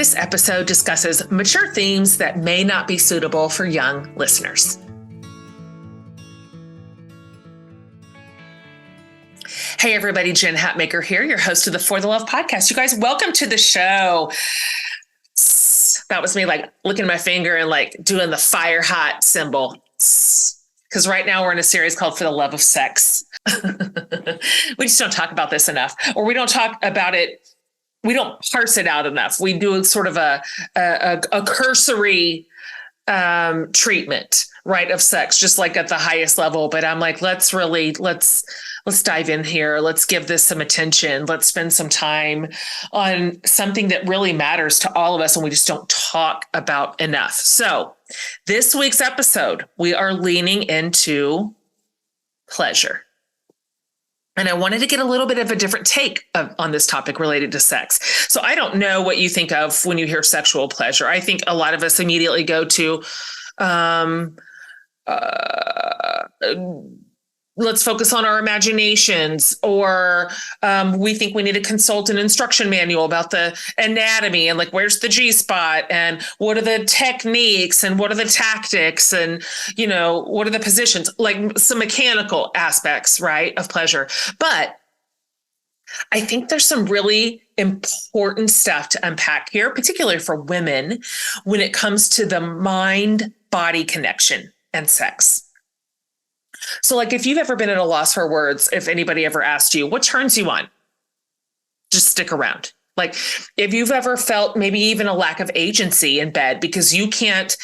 This episode discusses mature themes that may not be suitable for young listeners. Hey everybody, Jen Hatmaker here, your host of the For the Love podcast. You guys, welcome to the show. That was me like licking my finger and like doing the fire hot symbol. Because right now we're in a series called For the Love of Sex. We just don't talk about this enough, or we don't talk about it. We don't parse it out enough. We do sort of a cursory treatment, right, of sex, just like at the highest level. But I'm like, let's dive in here. Let's give this some attention. Let's spend some time on something that really matters to all of us and we just don't talk about enough. So this week's episode, we are leaning into pleasure. And I wanted to get a little bit of a different take on this topic related to sex. So I don't know what you think of when you hear sexual pleasure. I think a lot of us immediately go to, let's focus on our imaginations, or we think we need to consult an instruction manual about the anatomy and like, where's the G spot and what are the techniques and what are the tactics and, you know, what are the positions, like some mechanical aspects, right, of pleasure. But I think there's some really important stuff to unpack here, particularly for women, when it comes to the mind-body connection and sex. So like if you've ever been at a loss for words, if anybody ever asked you, what turns you on? Just stick around. Like if you've ever felt maybe even a lack of agency in bed because you can't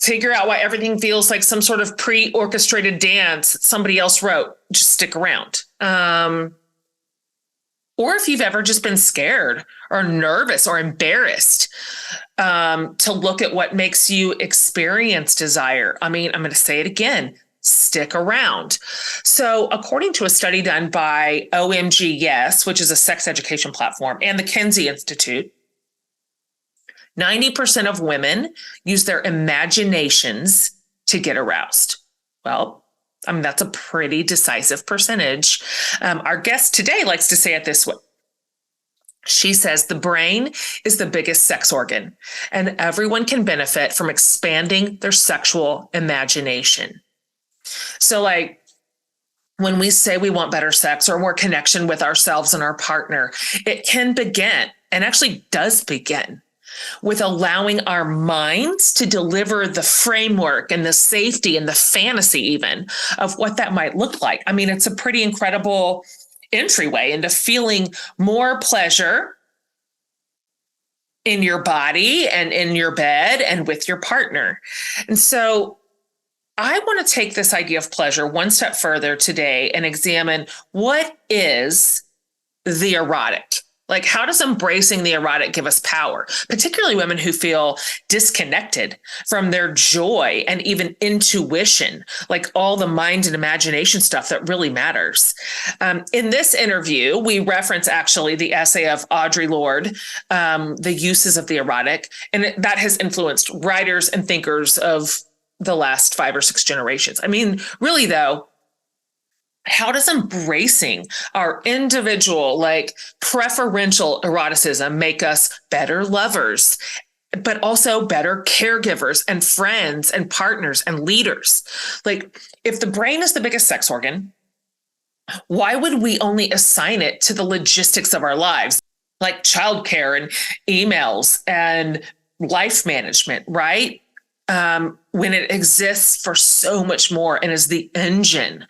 figure out why everything feels like some sort of pre-orchestrated dance somebody else wrote, just stick around. Or if you've ever just been scared or nervous or embarrassed to look at what makes you experience desire. I mean, I'm going to say it again. Stick around. So according to a study done by OMG Yes, which is a sex education platform, and the Kinsey Institute, 90% of women use their imaginations to get aroused. Well, I mean, that's a pretty decisive percentage. Our guest today likes to say it this way. She says the brain is the biggest sex organ, and everyone can benefit from expanding their sexual imagination. So like when we say we want better sex or more connection with ourselves and our partner, it can begin, and actually does begin, with allowing our minds to deliver the framework and the safety and the fantasy even of what that might look like. I mean, it's a pretty incredible entryway into feeling more pleasure in your body and in your bed and with your partner. And so I want to take this idea of pleasure one step further today and examine what is the erotic. Like, how does embracing the erotic give us power, particularly women who feel disconnected from their joy and even intuition, like all the mind and imagination stuff that really matters. In this interview, we reference actually the essay of Audre Lorde, The Uses of the Erotic, and that has influenced writers and thinkers of the last 5 or 6 generations. I mean, really though, how does embracing our individual, like preferential eroticism make us better lovers, but also better caregivers and friends and partners and leaders? Like if the brain is the biggest sex organ, why would we only assign it to the logistics of our lives, like childcare and emails and life management, right? When it exists for so much more and is the engine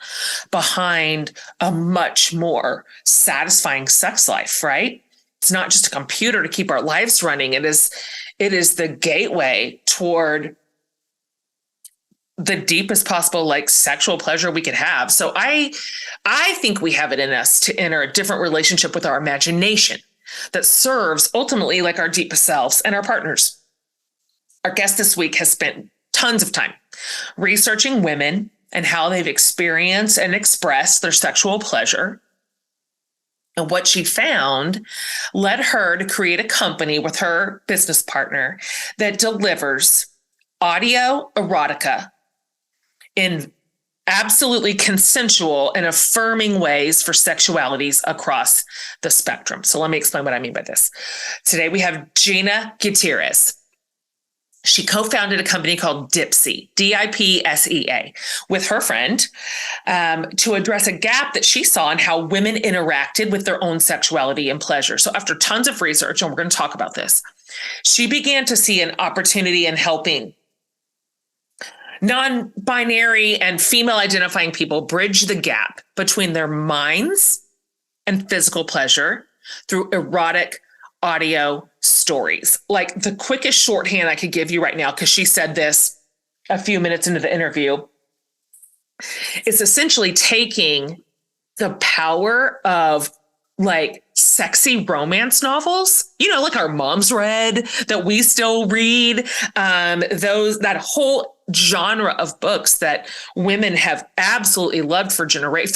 behind a much more satisfying sex life, right? It's not just a computer to keep our lives running. It is the gateway toward the deepest possible like sexual pleasure we could have. So I think we have it in us to enter a different relationship with our imagination that serves ultimately like our deepest selves and our partners. Our guest this week has spent tons of time researching women and how they've experienced and expressed their sexual pleasure. And what she found led her to create a company with her business partner that delivers audio erotica in absolutely consensual and affirming ways for sexualities across the spectrum. So let me explain what I mean by this. Today we have Gina Gutierrez. She co-founded a company called Dipsea, Dipsea, with her friend to address a gap that she saw in how women interacted with their own sexuality and pleasure. So after tons of research, and we're going to talk about this, she began to see an opportunity in helping non-binary and female identifying people bridge the gap between their minds and physical pleasure through erotic audio stories. Like the quickest shorthand I could give you right now, because she said this a few minutes into the interview, is essentially taking the power of like sexy romance novels, like our moms read, that we still read, that whole genre of books that women have absolutely loved for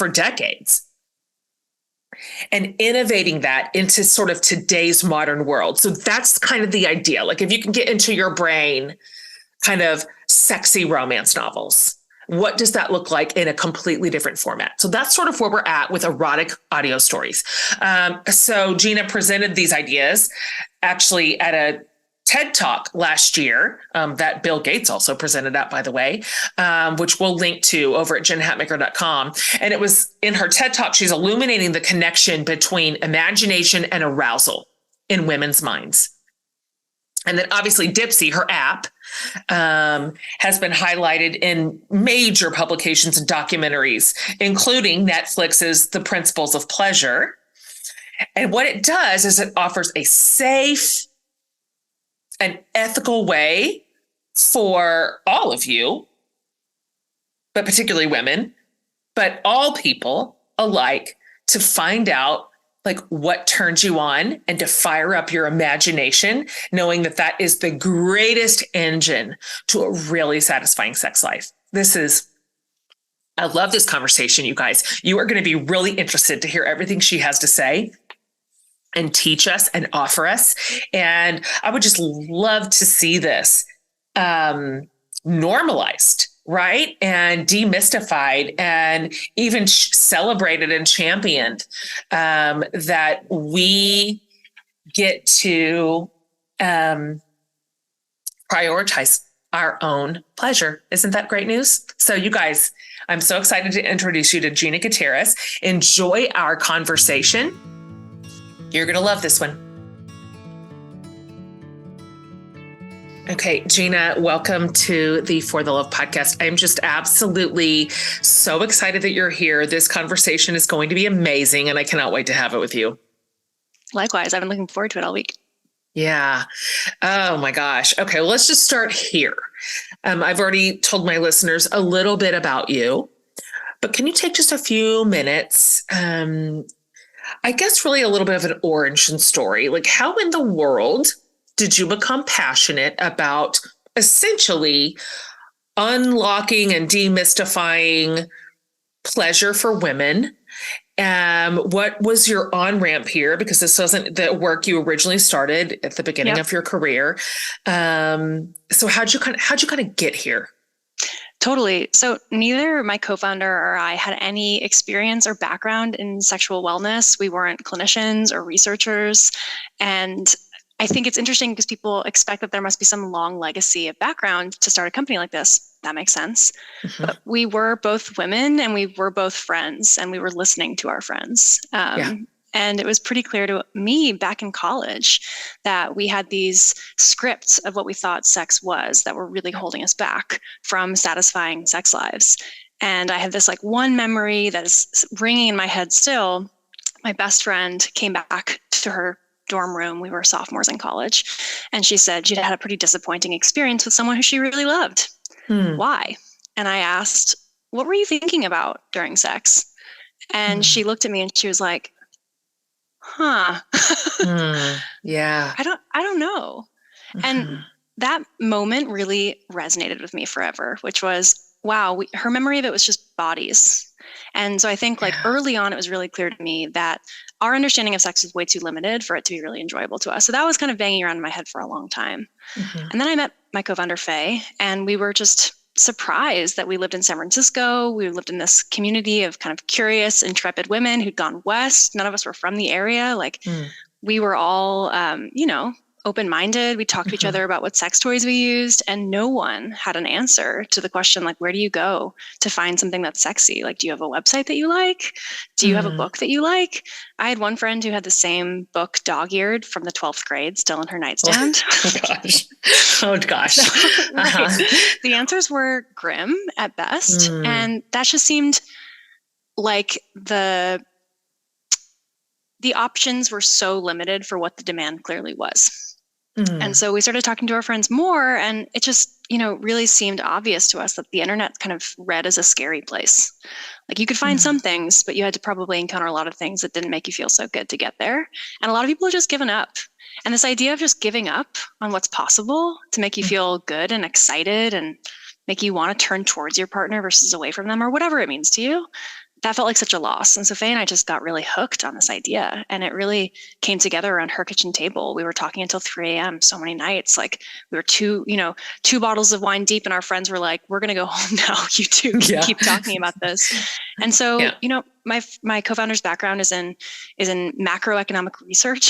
decades, and innovating that into sort of today's modern world. So that's kind of the idea. Like if you can get into your brain kind of sexy romance novels, what does that look like in a completely different format? So that's sort of where we're at with erotic audio stories. So Gina presented these ideas actually at a TED Talk last year that Bill Gates also presented at, by the way, which we'll link to over at jenhatmaker.com. And it was in her TED Talk, she's illuminating the connection between imagination and arousal in women's minds. And then obviously Dipsea, her app, has been highlighted in major publications and documentaries, including Netflix's The Principles of Pleasure. And what it does is it offers a safe, an ethical way for all of you, but particularly women, but all people alike, to find out like what turns you on and to fire up your imagination, knowing that that is the greatest engine to a really satisfying sex life. I love this conversation, you guys. You are going to be really interested to hear everything she has to say and teach us and offer us. And I would just love to see this normalized, right? And demystified and even celebrated and championed, that we get to prioritize our own pleasure. Isn't that great news? So you guys, I'm so excited to introduce you to Gina Gutierrez. Enjoy our conversation. You're going to love this one. Okay, Gina, welcome to the For the Love podcast. I'm just absolutely so excited that you're here. This conversation is going to be amazing, and I cannot wait to have it with you. Likewise, I've been looking forward to it all week. Yeah. Oh my gosh. Okay, well, let's just start here. I've already told my listeners a little bit about you, but can you take just a few minutes? I guess really a little bit of an origin story. Like, how in the world did you become passionate about essentially unlocking and demystifying pleasure for women? What was your on-ramp here? Because this wasn't the work you originally started at the beginning of your career. So how'd you kind of get here? Totally. So neither my co-founder or I had any experience or background in sexual wellness. We weren't clinicians or researchers. And I think it's interesting because people expect that there must be some long legacy of background to start a company like this. That makes sense. Mm-hmm. But we were both women and we were both friends and we were listening to our friends. And it was pretty clear to me back in college that we had these scripts of what we thought sex was that were really holding us back from satisfying sex lives. And I have this like one memory that is ringing in my head still. My best friend came back to her dorm room. We were sophomores in college. And she said she'd had a pretty disappointing experience with someone who she really loved. Why? And I asked, what were you thinking about during sex? And she looked at me and she was like, yeah. I don't know. And that moment really resonated with me forever, which was, wow, her memory of it was just bodies. And so I think like early on, it was really clear to me that our understanding of sex is way too limited for it to be really enjoyable to us. So that was kind of banging around in my head for a long time. And then I met my co-founder, Faye, and we were just surprised that we lived in San Francisco. We lived in this community of kind of curious, intrepid women who'd gone west. None of us were from the area. Like we were all, open-minded. We talked to each other about what sex toys we used, and no one had an answer to the question, like, where do you go to find something that's sexy? Like, do you have a website that you like? Do you have a book that you like? I had one friend who had the same book dog-eared from the 12th grade still in her nightstand. Oh gosh. Oh gosh. So, the answers were grim at best. And that just seemed like the options were so limited for what the demand clearly was. And so we started talking to our friends more, and it just, really seemed obvious to us that the internet kind of read as a scary place. Like you could find some things, but you had to probably encounter a lot of things that didn't make you feel so good to get there. And a lot of people have just given up. And this idea of just giving up on what's possible to make you feel good and excited and make you want to turn towards your partner versus away from them, or whatever it means to you, that felt like such a loss. And so Faye and I just got really hooked on this idea, and it really came together around her kitchen table. We were talking until 3 a.m. so many nights. Like we were two bottles of wine deep, and our friends were like, we're going to go home now. You two keep talking about this. And so, my co-founder's background is in macroeconomic research.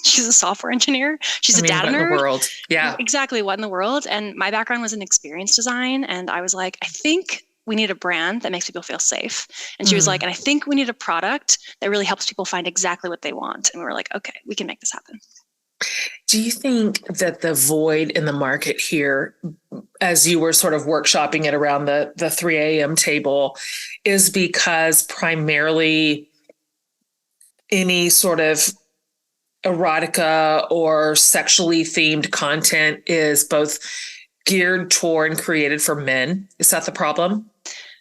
She's a software engineer. She's a data nerd. What in the world? Yeah, exactly. What in the world? And my background was in experience design. And I was like, I think we need a brand that makes people feel safe. And she was like, and I think we need a product that really helps people find exactly what they want. And we were like, okay, we can make this happen. Do you think that the void in the market here, as you were sort of workshopping it around the 3 a.m. table, is because primarily any sort of erotica or sexually themed content is both geared toward and created for men? Is that the problem?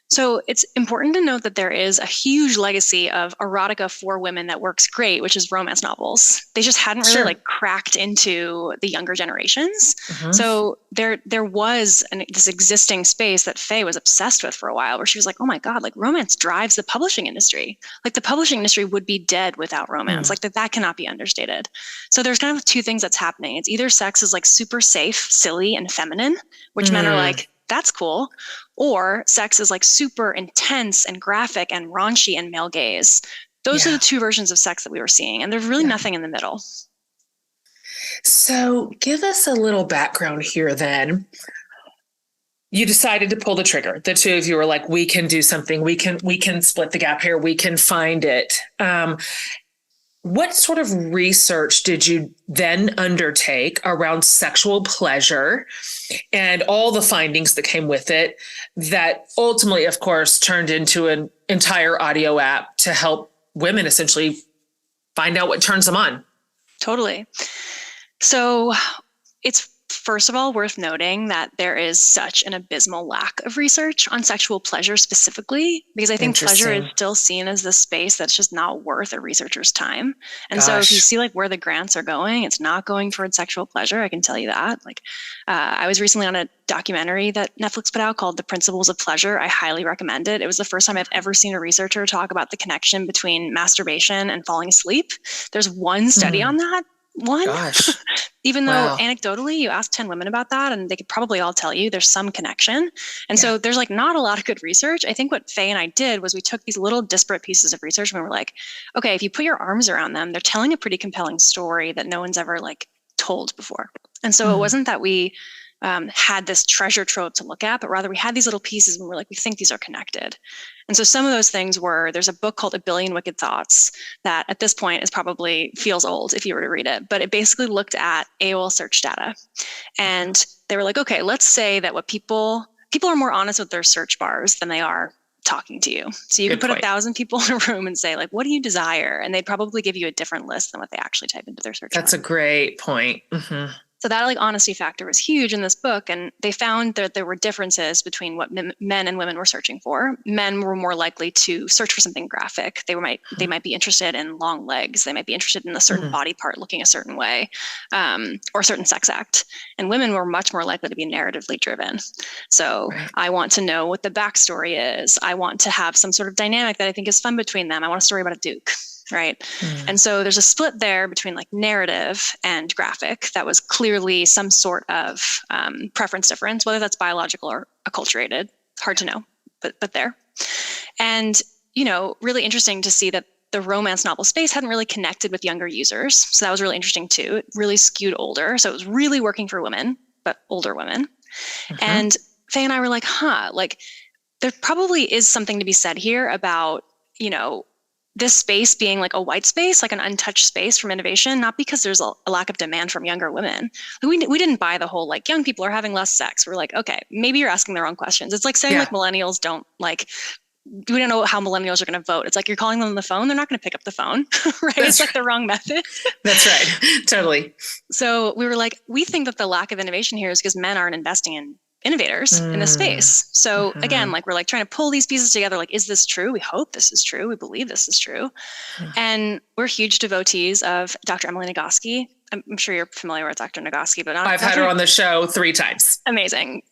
So it's important to note that there is a huge legacy of erotica for women that works great, which is romance novels. They just hadn't really cracked into the younger generations. So there was this existing space that Faye was obsessed with for a while, where she was like, oh my God, like romance drives the publishing industry. Like the publishing industry would be dead without romance. Like that cannot be understated. So there's kind of two things that's happening. It's either sex is like super safe, silly, and feminine, which men are like, that's cool. Or sex is like super intense and graphic and raunchy and male gaze. Those are the two versions of sex that we were seeing. And there's really nothing in the middle. So give us a little background here then. You decided to pull the trigger. The two of you were like, we can do something. We can split the gap here. We can find it. What sort of research did you then undertake around sexual pleasure and all the findings that came with it that ultimately, of course, turned into an entire audio app to help women essentially find out what turns them on? Totally. So it's first of all worth noting that there is such an abysmal lack of research on sexual pleasure specifically, because I think pleasure is still seen as the space that's just not worth a researcher's time. And so if you see like where the grants are going, it's not going towards sexual pleasure. I can tell you that. Like I was recently on a documentary that Netflix put out called The Principles of Pleasure. I highly recommend it. It was the first time I've ever seen a researcher talk about the connection between masturbation and falling asleep. There's one study on that. Even though anecdotally you ask 10 women about that and they could probably all tell you there's some connection. And so there's like not a lot of good research. I think what Faye and I did was we took these little disparate pieces of research and we were like, okay, if you put your arms around them, they're telling a pretty compelling story that no one's ever like told before. And so it wasn't that we had this treasure trove to look at, but rather we had these little pieces and we're like, we think these are connected. And so some of those things were, there's a book called A Billion Wicked Thoughts that at this point is probably feels old if you were to read it, but it basically looked at AOL search data. And they were like, okay, let's say that what people are more honest with their search bars than they are talking to you. So you can put 1,000 people in a room and say like, what do you desire? And they'd probably give you a different list than what they actually type into their search bar. That's a great point. So that like honesty factor was huge in this book. And they found that there were differences between what men and women were searching for. Men were more likely to search for something graphic. They might be interested in long legs. They might be interested in a certain body part looking a certain way, or a certain sex act. And women were much more likely to be narratively driven. So I want to know what the backstory is. I want to have some sort of dynamic that I think is fun between them. I want a story about a duke. right? And so there's a split there between like narrative and graphic that was clearly some sort of preference difference, whether that's biological or acculturated, hard to know, but there. And, really interesting to see that the romance novel space hadn't really connected with younger users. So that was really interesting too. It really skewed older. So it was really working for women, but older women. And Faye and I were like, there probably is something to be said here about, this space being like a white space, like an untouched space from innovation, not because there's a lack of demand from younger women. We didn't buy the whole, like, young people are having less sex. We're like, okay, maybe you're asking the wrong questions. It's like saying like millennials don't like, we don't know how millennials are going to vote. It's like you're calling them on the phone. They're not going to pick up the phone, right? It's like the wrong method. That's right. Totally. So we were like, we think that the lack of innovation here is because men aren't investing in innovators in this space. So again, like we're like trying to pull these pieces together. Like, is this true? We hope this is true. We believe this is true. And we're huge devotees of Dr. Emily Nagoski. I'm sure you're familiar with Dr. Nagoski, but I've had her on the show 3 times. Amazing.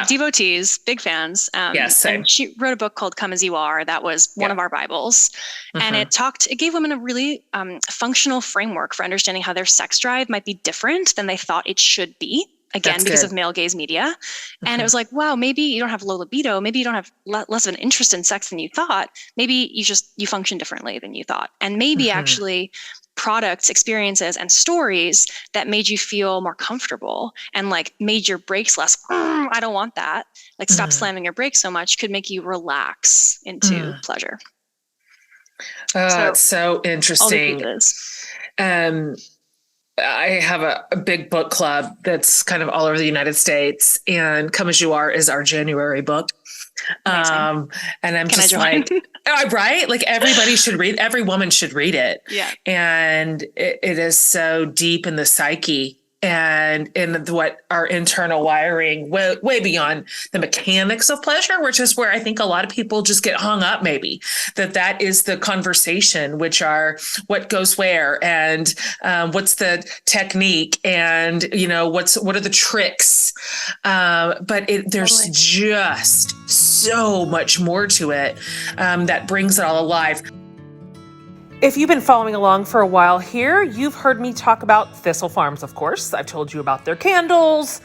Devotees, big fans. Yes, same. And she wrote a book called Come As You Are. That was one of our Bibles. And it gave women a really functional framework for understanding how their sex drive might be different than they thought it should be. Again, because of male gaze media. And it was like, wow, maybe you don't have low libido. Maybe you don't have less of an interest in sex than you thought. Maybe you function differently than you thought. And maybe actually products, experiences, and stories that made you feel more comfortable and like made your brakes less, I don't want that. Like stop slamming your brakes so much could make you relax into pleasure. It's so interesting. I have a big book club that's kind of all over the United States, and Come As You Are is our January book. And I'm just like, right? Like everybody should read, every woman should read it. Yeah. And it is so deep in the psyche and in what our internal wiring, way beyond the mechanics of pleasure, which is where I think a lot of people just get hung up, maybe that is the conversation, which are what goes where and what's the technique and, what are the tricks. But there's just so much more to it that brings it all alive. If you've been following along for a while here, you've heard me talk about Thistle Farms, of course. I've told you about their candles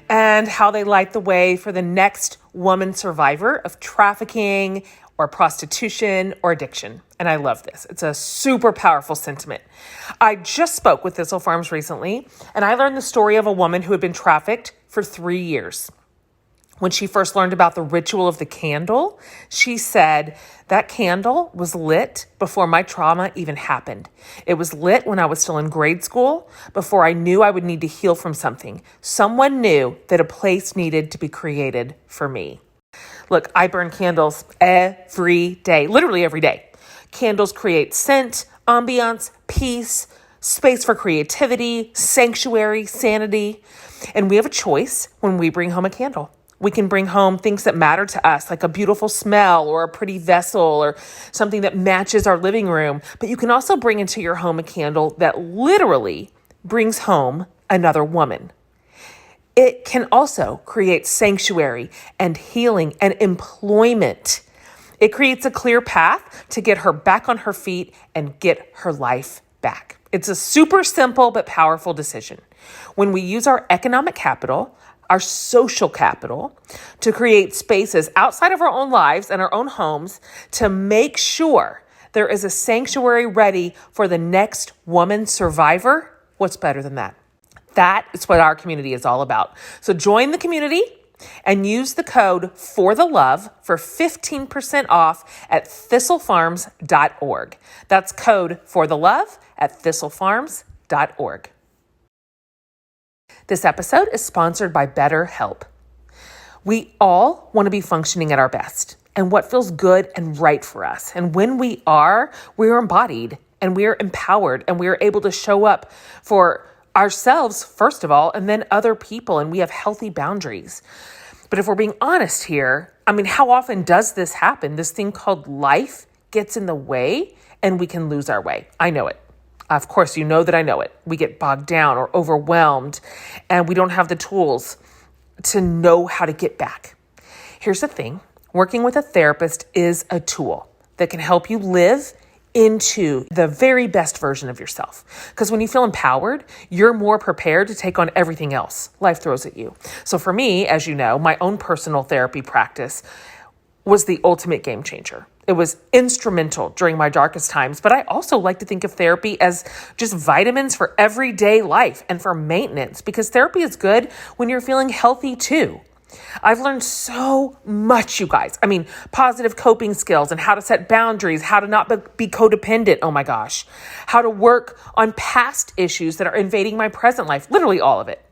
and how they light the way for the next woman survivor of trafficking or prostitution or addiction. And I love this. It's a super powerful sentiment. I just spoke with Thistle Farms recently, and I learned the story of a woman who had been trafficked for 3 years. When she first learned about the ritual of the candle, she said, that candle was lit before my trauma even happened. It was lit when I was still in grade school, before I knew I would need to heal from something. Someone knew that a place needed to be created for me. Look, I burn candles every day, literally every day. Candles create scent, ambiance, peace, space for creativity, sanctuary, sanity. And we have a choice when we bring home a candle. We can bring home things that matter to us, like a beautiful smell or a pretty vessel or something that matches our living room. But you can also bring into your home a candle that literally brings home another woman. It can also create sanctuary and healing and employment. It creates a clear path to get her back on her feet and get her life back. It's a super simple but powerful decision. When we use our economic capital, our social capital, to create spaces outside of our own lives and our own homes to make sure there is a sanctuary ready for the next woman survivor, what's better than that? That is what our community is all about. So join the community and use the code FORTHELOVE for 15% off at thistlefarms.org. That's code FORTHELOVE at thistlefarms.org. This episode is sponsored by BetterHelp. We all want to be functioning at our best and what feels good and right for us. And when we are embodied and we are empowered and we are able to show up for ourselves, first of all, and then other people, and we have healthy boundaries. But if we're being honest here, how often does this happen? This thing called life gets in the way and we can lose our way. I know it. Of course, you know that I know it. We get bogged down or overwhelmed, and we don't have the tools to know how to get back. Here's the thing. Working with a therapist is a tool that can help you live into the very best version of yourself. Because when you feel empowered, you're more prepared to take on everything else life throws at you. So for me, as you know, my own personal therapy practice was the ultimate game changer. It was instrumental during my darkest times, but I also like to think of therapy as just vitamins for everyday life and for maintenance, because therapy is good when you're feeling healthy too. I've learned so much, you guys. I mean, positive coping skills and how to set boundaries, how to not be codependent. Oh my gosh. How to work on past issues that are invading my present life, literally all of it.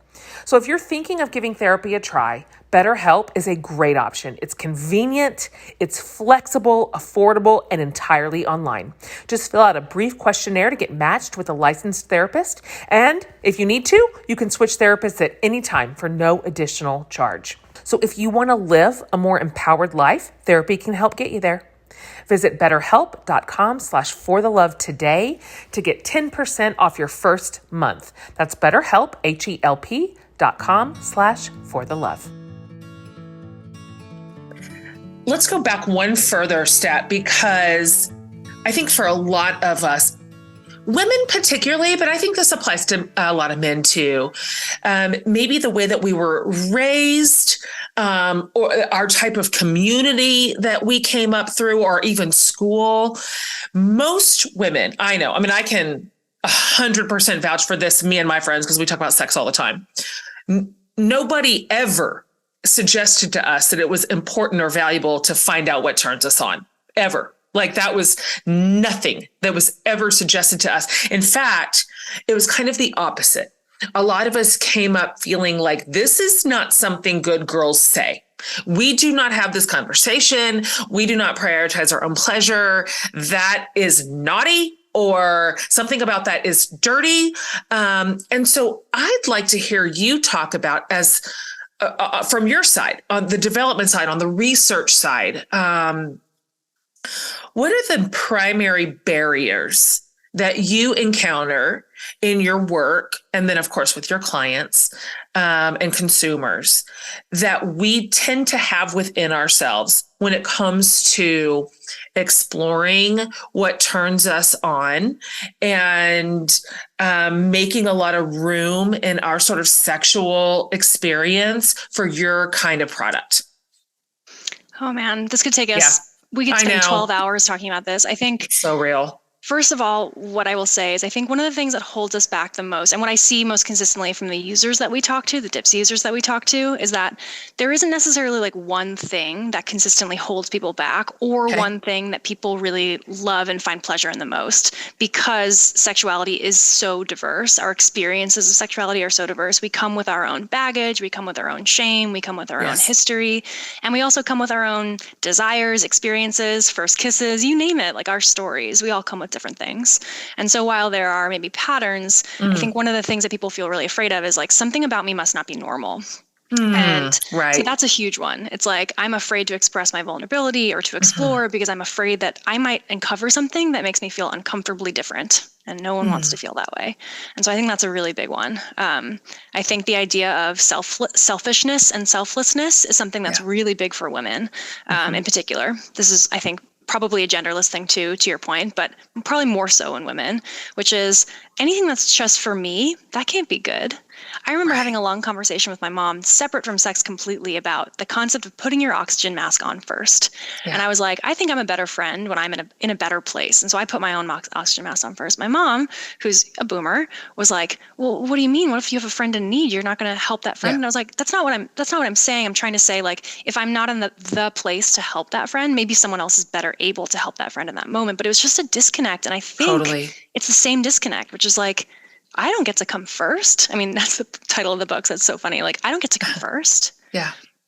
So if you're thinking of giving therapy a try, BetterHelp is a great option. It's convenient, it's flexible, affordable, and entirely online. Just fill out a brief questionnaire to get matched with a licensed therapist. And if you need to, you can switch therapists at any time for no additional charge. So if you want to live a more empowered life, therapy can help get you there. Visit betterhelp.com/forthelove today to get 10% off your first month. That's BetterHelp, HELP.com/forthelove. Let's go back one further step, because I think for a lot of us, women particularly, but I think this applies to a lot of men too. Maybe the way that we were raised, or our type of community that we came up through, or even school. Most women I know, I can 100% vouch for this, me and my friends, because we talk about sex all the time. Nobody ever suggested to us that it was important or valuable to find out what turns us on, ever. Like, that was nothing that was ever suggested to us. In fact, it was kind of the opposite. A lot of us came up feeling like this is not something good girls say. We do not have this conversation. We do not prioritize our own pleasure. That is naughty, or something about that is dirty. And so I'd like to hear you talk about, as from your side, on the development side, on the research side, what are the primary barriers that you encounter in your work, and then, of course, with your clients and consumers, that we tend to have within ourselves when it comes to exploring what turns us on, and making a lot of room in our sort of sexual experience for your kind of product? Oh man, this could take us, we could spend 12 hours talking about this. I think so real. First of all, what I will say is I think one of the things that holds us back the most, and what I see most consistently from the users that we talk to, the Dipsea users that we talk to, is that there isn't necessarily like one thing that consistently holds people back, or one thing that people really love and find pleasure in the most, because sexuality is so diverse. Our experiences of sexuality are so diverse. We come with our own baggage, we come with our own shame, we come with our own history, and we also come with our own desires, experiences, first kisses, you name it, like our stories. We all come with different things. And so while there are maybe patterns, I think one of the things that people feel really afraid of is like, something about me must not be normal. And so that's a huge one. It's like, I'm afraid to express my vulnerability or to explore because I'm afraid that I might uncover something that makes me feel uncomfortably different. And no one wants to feel that way. And so I think that's a really big one. I think the idea of selfishness and selflessness is something that's really big for women in particular. This is, I think, probably a genderless thing too, to your point, but probably more so in women, which is anything that's just for me, that can't be good. I remember having a long conversation with my mom, separate from sex completely, about the concept of putting your oxygen mask on first. And I was like, I think I'm a better friend when I'm in a better place. And so I put my own oxygen mask on first. My mom, who's a boomer, was like, well, what do you mean? What if you have a friend in need? You're not going to help that friend? And I was like, that's not what I'm saying. I'm trying to say, like, if I'm not in the place to help that friend, maybe someone else is better able to help that friend in that moment. But it was just a disconnect. And I think it's the same disconnect, which is like, I don't get to come first. I mean, that's the title of the book. So it's so funny. Like, I don't get to come first.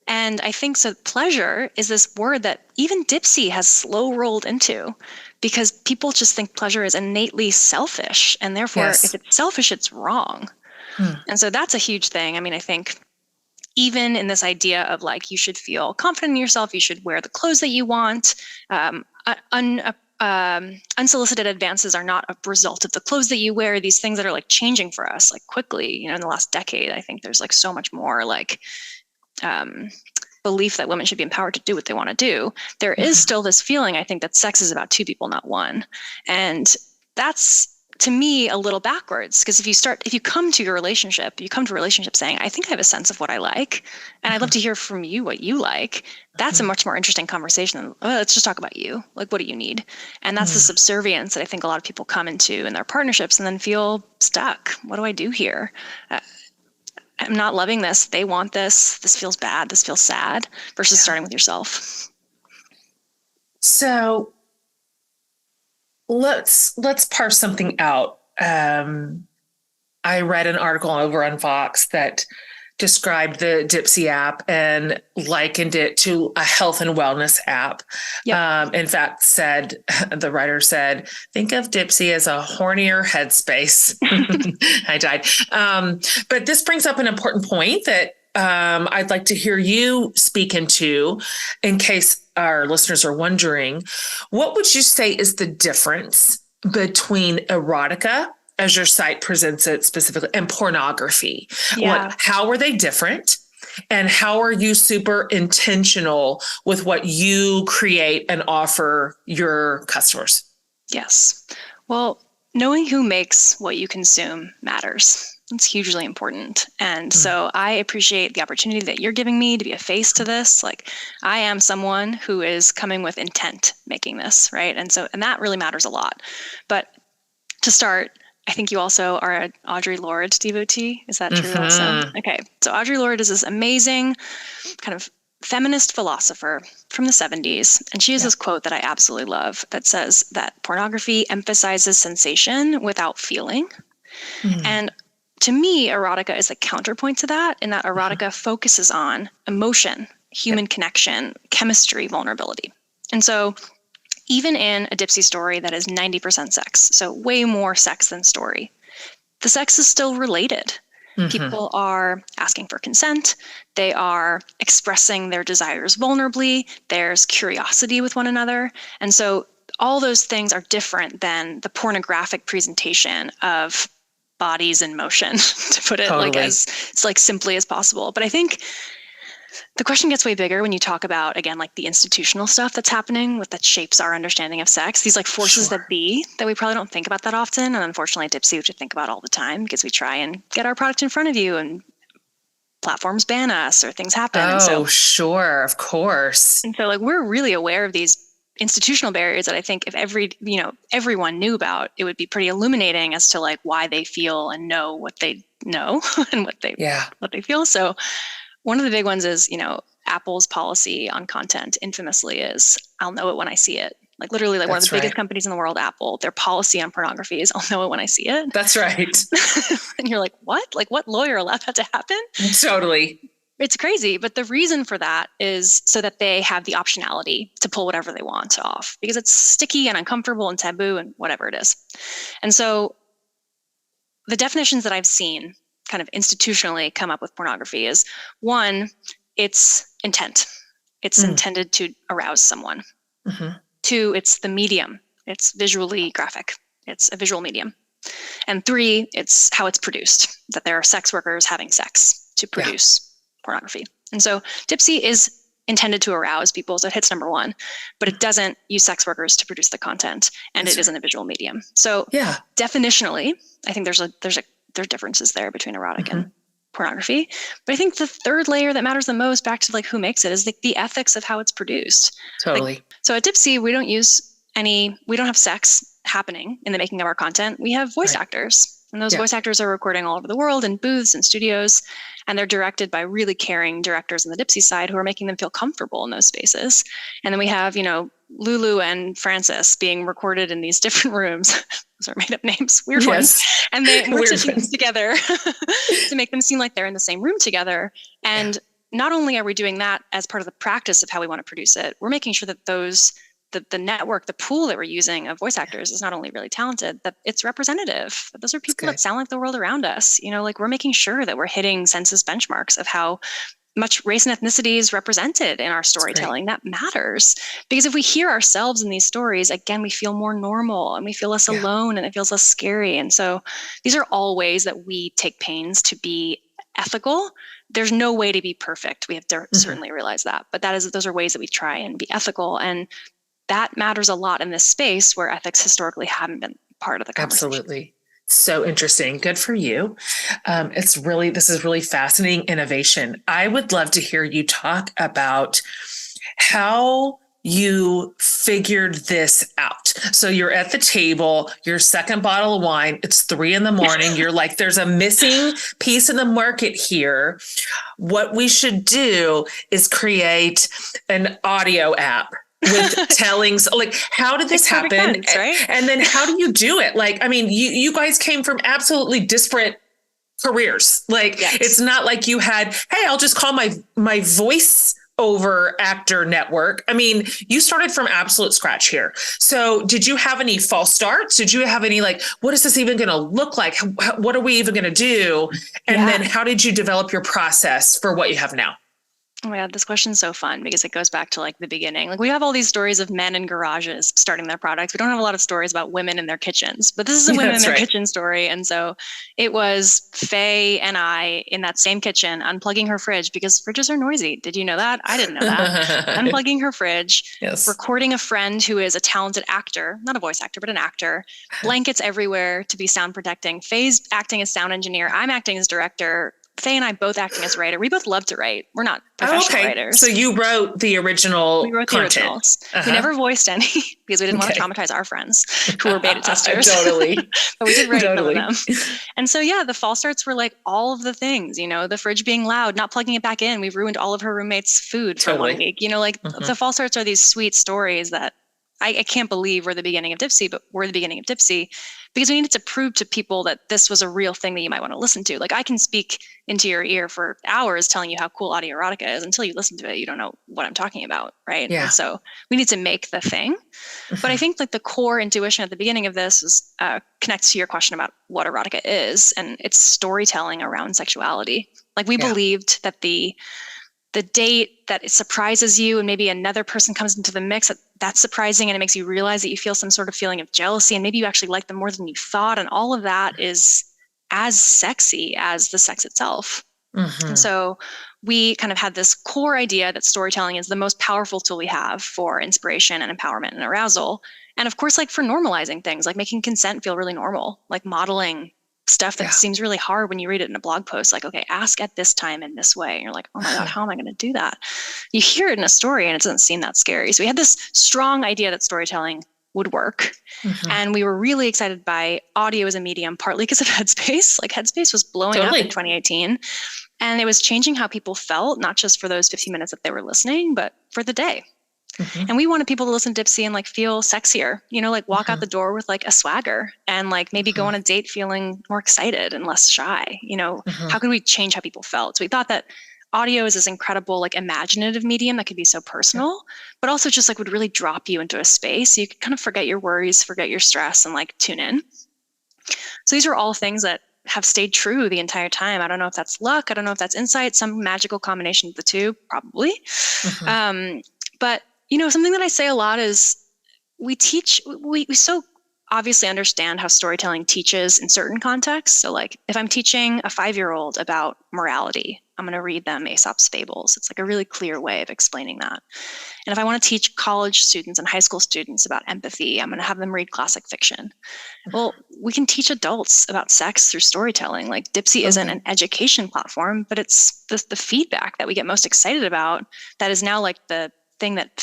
And I think so. Pleasure is this word that even Dipsea has slow rolled into, because people just think pleasure is innately selfish. And therefore, if it's selfish, it's wrong. And so that's a huge thing. I mean, I think even in this idea of like, you should feel confident in yourself, you should wear the clothes that you want, unsolicited advances are not a result of the clothes that you wear. These things that are like changing for us like quickly, in the last decade. I think there's like so much more like belief that women should be empowered to do what they want to do, there is still this feeling, I think, that sex is about two people, not one. And that's, to me, a little backwards, because if you come to a relationship saying, I think I have a sense of what I like, and I'd love to hear from you what you like. That's a much more interesting conversation than, oh, let's just talk about you. Like, what do you need? And that's the subservience that I think a lot of people come into in their partnerships and then feel stuck. What do I do here? I'm not loving this. They want this. This feels bad. This feels sad, versus starting with yourself. So let's parse something out. I read an article over on Fox that described the Dipsea app and likened it to a health and wellness app. Yep. In fact, the writer said, think of Dipsea as a hornier headspace. I died. But this brings up an important point that I'd like to hear you speak into, in case our listeners are wondering. What would you say is the difference between erotica, as your site presents it specifically, and pornography? Yeah. How are they different? And how are you super intentional with what you create and offer your customers? Yes. Well, knowing who makes what you consume matters. It's hugely important. And so I appreciate the opportunity that you're giving me to be a face to this. Like, I am someone who is coming with intent making this, right? And that really matters a lot. But to start, I think you also are an Audre Lorde devotee. Is that true also? Okay. So Audre Lorde is this amazing kind of feminist philosopher from the 70s. And she has this quote that I absolutely love that says that pornography emphasizes sensation without feeling. And to me, erotica is a counterpoint to that, in that erotica focuses on emotion, human connection, chemistry, vulnerability. And so even in a Dipsea story that is 90% sex, so way more sex than story, the sex is still related. People are asking for consent. They are expressing their desires vulnerably. There's curiosity with one another. And so all those things are different than the pornographic presentation of bodies in motion, to put it as simply as possible. But I think the question gets way bigger when you talk about, again, like the institutional stuff that's happening that shapes our understanding of sex, these like forces that be that we probably don't think about that often. And unfortunately, Dipsea, which we think about all the time, because we try and get our product in front of you and platforms ban us or things happen. Sure, of course. And so like, we're really aware of these institutional barriers that I think if everyone knew about, it would be pretty illuminating as to like why they feel and know what they know and what they feel. So one of the big ones is, Apple's policy on content infamously is, I'll know it when I see it. Like literally, like one of the biggest companies in the world, Apple, their policy on pornography is, I'll know it when I see it. That's right. And you're like, what? Like, what lawyer allowed that to happen? Totally. It's crazy. But the reason for that is so that they have the optionality to pull whatever they want off, because it's sticky and uncomfortable and taboo and whatever it is. And so the definitions that I've seen kind of institutionally come up with pornography is, one, it's intent. It's intended to arouse someone. Two, it's the medium. It's visually graphic. It's a visual medium. And three, it's how it's produced, that there are sex workers having sex to produce pornography. And so Dipsea is intended to arouse people, so it hits number one, but it doesn't use sex workers to produce the content, and it isn't a visual medium. So definitionally, I think there's differences there between erotic and pornography. But I think the third layer that matters the most, back to like who makes it, is like the ethics of how it's produced. Totally. So at Dipsea, we don't have sex happening in the making of our content. We have voice actors. And those voice actors are recording all over the world in booths and studios, and they're directed by really caring directors on the Dipsea side who are making them feel comfortable in those spaces. And then we have, Lulu and Francis being recorded in these different rooms. Those are made up names, weird ones. And we're stitching these together to make them seem like they're in the same room together. And not only are we doing that as part of the practice of how we want to produce it, we're making sure that the network, the pool that we're using of voice actors is not only really talented, that it's representative, that those are people that sound like the world around us. Like we're making sure that we're hitting census benchmarks of how much race and ethnicity is represented in our storytelling. That matters, because if we hear ourselves in these stories, again, we feel more normal and we feel less alone, and it feels less scary. And so these are all ways that we take pains to be ethical. There's no way to be perfect. We have to certainly realize that, but those are ways that we try and be ethical. And that matters a lot in this space where ethics historically haven't been part of the conversation. Absolutely. So interesting. Good for you. This is really fascinating innovation. I would love to hear you talk about how you figured this out. So you're at the table, your second bottle of wine, it's 3 a.m. You're like, there's a missing piece in the market here. What we should do is create an audio app with tellings. Like, how did this happen? Sense, right? And then how do you do it? Like, I mean, you guys came from absolutely disparate careers. Like, yes. It's not like you had, hey, I'll just call my voice over actor network. I mean, you started from absolute scratch here. So did you have any false starts? Did you have any, like, what is this even going to look like? What are we even going to do? And then how did you develop your process for what you have now? Oh my God, this question's so fun because it goes back to like the beginning. Like we have all these stories of men in garages starting their products. We don't have a lot of stories about women in their kitchens, but this is a women in their kitchen story. And so it was Faye and I in that same kitchen unplugging her fridge because fridges are noisy. Did you know that? I didn't know that. Unplugging her fridge, recording a friend who is a talented actor, not a voice actor, but an actor, blankets everywhere to be sound protecting. Faye's acting as sound engineer. I'm acting as director. Faye and I both acting as writer. We both love to write. We're not professional writers. So you wrote the original content. The originals. We never voiced any because we didn't want to traumatize our friends who were beta testers. Totally. But we did write some of them. And so, the false starts were like all of the things, the fridge being loud, not plugging it back in. We've ruined all of her roommates' food for 1 week. The false starts are these sweet stories that I can't believe we're the beginning of Dipsea, but we're the beginning of Dipsea because we needed to prove to people that this was a real thing that you might want to listen to. Like I can speak into your ear for hours telling you how cool audio erotica is. Until you listen to it, you don't know what I'm talking about, right? Yeah. And so we need to make the thing. But I think like the core intuition at the beginning of this is connects to your question about what erotica is, and it's storytelling around sexuality. Like we believed that the date that it surprises you and maybe another person comes into the mix that's surprising and it makes you realize that you feel some sort of feeling of jealousy and maybe you actually like them more than you thought, and all of that is as sexy as the sex itself. And so we kind of had this core idea that storytelling is the most powerful tool we have for inspiration and empowerment and arousal, and of course like for normalizing things, like making consent feel really normal, like modeling stuff that seems really hard when you read it in a blog post, like, okay, ask at this time in this way. And you're like, oh my God, how am I going to do that? You hear it in a story and it doesn't seem that scary. So we had this strong idea that storytelling would work. And we were really excited by audio as a medium, partly because of Headspace. Like Headspace was blowing up in 2018 and it was changing how people felt, not just for those 15 minutes that they were listening, but for the day. And we wanted people to listen to Dipsea and like feel sexier, like walk out the door with like a swagger and like maybe go on a date feeling more excited and less shy. How could we change how people felt? So we thought that audio is this incredible, like imaginative medium that could be so personal, but also just like would really drop you into a space. So you could kind of forget your worries, forget your stress and like tune in. So these are all things that have stayed true the entire time. I don't know if that's luck. I don't know if that's insight, some magical combination of the two, probably. But something that I say a lot is we so obviously understand how storytelling teaches in certain contexts. So like if I'm teaching a 5-year-old about morality, I'm going to read them Aesop's fables. It's like a really clear way of explaining that. And if I want to teach college students and high school students about empathy, I'm going to have them read classic fiction. Well, we can teach adults about sex through storytelling. Like Dipsea isn't an education platform, but it's the feedback that we get most excited about that is now like the thing that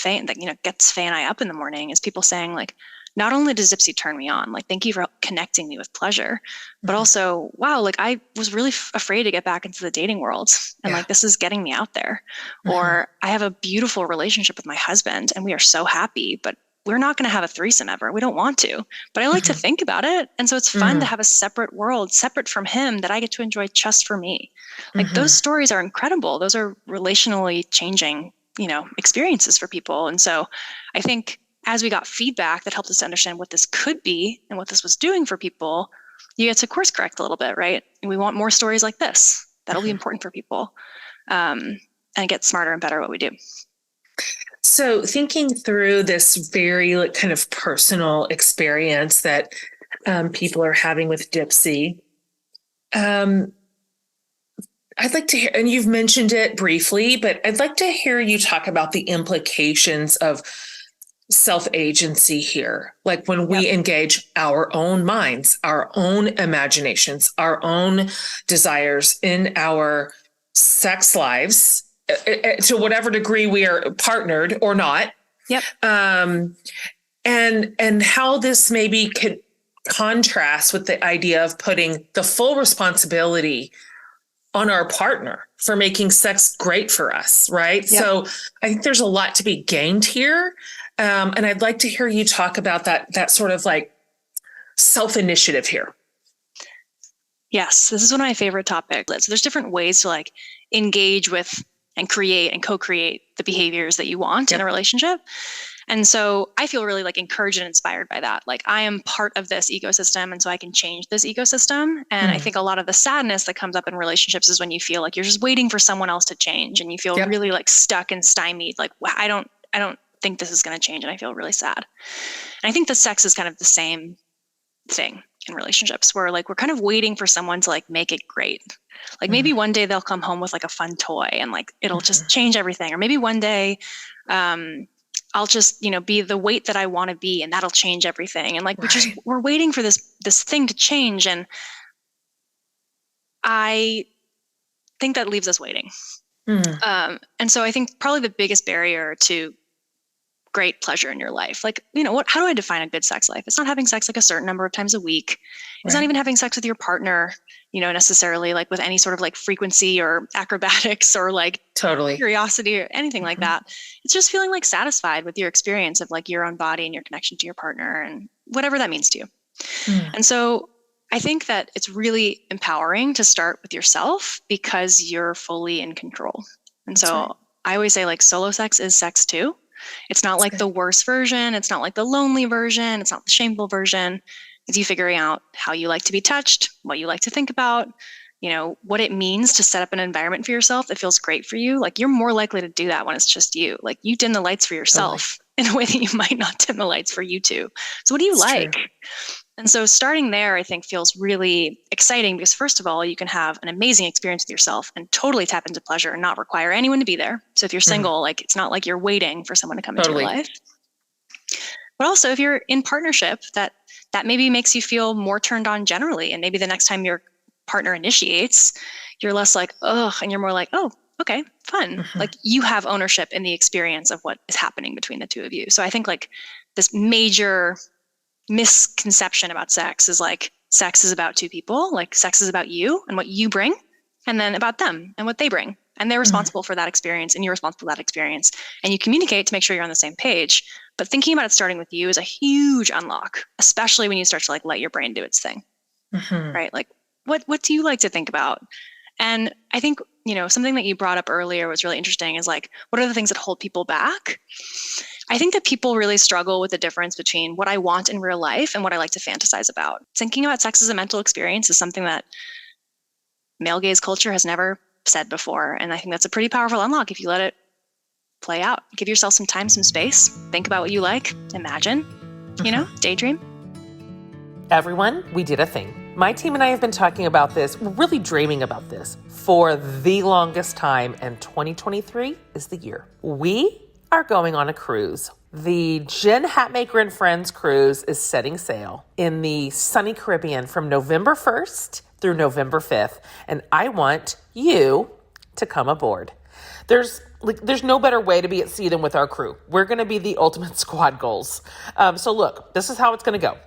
gets Faye and I up in the morning is people saying like, not only does Dipsea turn me on, like, thank you for connecting me with pleasure, but also, wow, like I was really afraid to get back into the dating world and like, this is getting me out there. Or I have a beautiful relationship with my husband and we are so happy, but we're not going to have a threesome ever. We don't want to, but I like to think about it. And so it's fun to have a separate world, separate from him, that I get to enjoy just for me. Like those stories are incredible. Those are relationally changing experiences for people. And so I think as we got feedback that helped us to understand what this could be and what this was doing for people, you get to course correct a little bit, right? And we want more stories like this. That'll be important for people and get smarter and better at what we do. So thinking through this very kind of personal experience that people are having with Dipsea, I'd like to hear, and you've mentioned it briefly, but I'd like to hear you talk about the implications of self-agency here. Like when we engage our own minds, our own imaginations, our own desires in our sex lives, to whatever degree we are partnered or not. Yep. And how this maybe could contrast with the idea of putting the full responsibility on our partner for making sex great for us, right? Yep. So I think there's a lot to be gained here. And I'd like to hear you talk about that sort of like self-initiative here. Yes, this is one of my favorite topics. So there's different ways to like engage with and create and co-create the behaviors that you want in a relationship. And so I feel really like encouraged and inspired by that. Like I am part of this ecosystem, and so I can change this ecosystem. And I think a lot of the sadness that comes up in relationships is when you feel like you're just waiting for someone else to change, and you feel really like stuck and stymied. Like I don't think this is going to change, and I feel really sad. And I think the sex is kind of the same thing in relationships, where like we're kind of waiting for someone to like make it great. Like maybe one day they'll come home with like a fun toy and like it'll just change everything. Or maybe one day I'll just, be the weight that I want to be, and that'll change everything. And like we're waiting for this thing to change, and I think that leaves us waiting. And so I think probably the biggest barrier to great pleasure in your life, like, how do I define a good sex life? It's not having sex like a certain number of times a week. It's not even having sex with your partner, necessarily like with any sort of like frequency or acrobatics or like curiosity or anything like that. It's just feeling like satisfied with your experience of like your own body and your connection to your partner and whatever that means to you. And so I think that it's really empowering to start with yourself because you're fully in control. And so I always say like solo sex is sex too. It's not like the worst version. It's not like the lonely version. It's not the shameful version. It's you figuring out how you like to be touched, what you like to think about, what it means to set up an environment for yourself that feels great for you. Like you're more likely to do that when it's just you. Like you dim the lights for yourself in a way that you might not dim the lights for you too. So what do you like? True. And so starting there, I think feels really exciting because first of all, you can have an amazing experience with yourself and totally tap into pleasure and not require anyone to be there. So if you're single, like it's not like you're waiting for someone to come into your life. But also if you're in partnership, that maybe makes you feel more turned on generally. And maybe the next time your partner initiates, you're less like, oh, and you're more like, oh, okay, fun. Like you have ownership in the experience of what is happening between the two of you. So I think like this major misconception about sex is like sex is about two people, like sex is about you and what you bring, and then about them and what they bring. And they're responsible for that experience and you're responsible for that experience. And you communicate to make sure you're on the same page. But thinking about it starting with you is a huge unlock, especially when you start to like let your brain do its thing, right? Like what do you like to think about? And I think, something that you brought up earlier was really interesting is like, what are the things that hold people back? I think that people really struggle with the difference between what I want in real life and what I like to fantasize about. Thinking about sex as a mental experience is something that male gaze culture has never said before. And I think that's a pretty powerful unlock if you let it play out. Give yourself some time, some space. Think about what you like. Imagine, daydream. Everyone, we did a thing. My team and I have been talking about this, really dreaming about this for the longest time, and 2023 is the year. We are going on a cruise. The Jen Hatmaker and Friends cruise is setting sail in the sunny Caribbean from November 1st through November 5th, and I want you to come aboard. There's no better way to be at sea than with our crew. We're going to be the ultimate squad goals. So look, this is how it's going to go.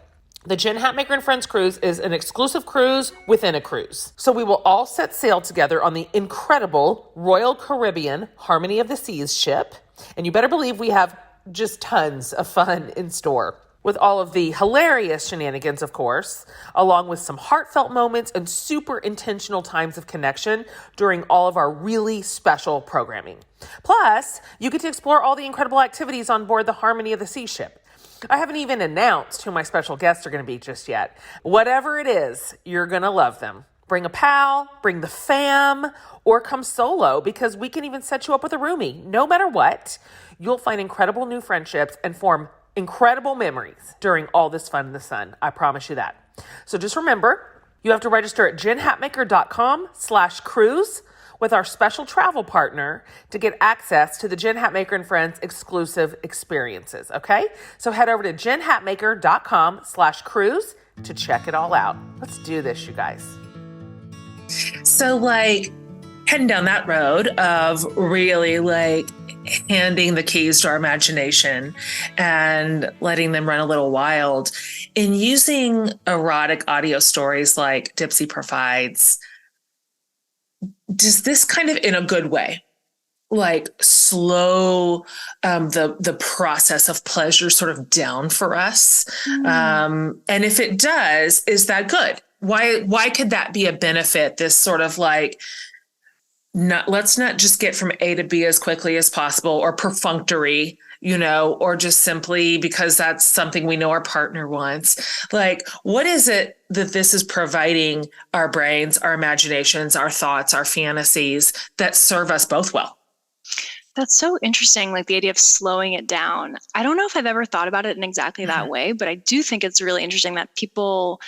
The Jen Hatmaker and Friends cruise is an exclusive cruise within a cruise. So we will all set sail together on the incredible Royal Caribbean Harmony of the Seas ship. And you better believe we have just tons of fun in store. With all of the hilarious shenanigans, of course, along with some heartfelt moments and super intentional times of connection during all of our really special programming. Plus, you get to explore all the incredible activities on board the Harmony of the Sea ship. I haven't even announced who my special guests are going to be just yet. Whatever it is, you're going to love them. Bring a pal, bring the fam, or come solo because we can even set you up with a roomie. No matter what, you'll find incredible new friendships and form incredible memories during all this fun in the sun. I promise you that. So just remember, you have to register at jenhatmaker.com/cruise with our special travel partner to get access to the Jen Hatmaker and Friends exclusive experiences, okay? So head over to jenhatmaker.com/cruise to check it all out. Let's do this, you guys. So like heading down that road of really like handing the keys to our imagination and letting them run a little wild in using erotic audio stories like Dipsea provides, does this kind of in a good way, like slow the process of pleasure sort of down for us? And if it does, is that good? Why could that be a benefit? This sort of like, let's not just get from A to B as quickly as possible, or perfunctory, or just simply because that's something we know our partner wants. Like, what is it that this is providing our brains, our imaginations, our thoughts, our fantasies that serve us both well? That's so interesting, like the idea of slowing it down. I don't know if I've ever thought about it in exactly that way, but I do think it's really interesting that people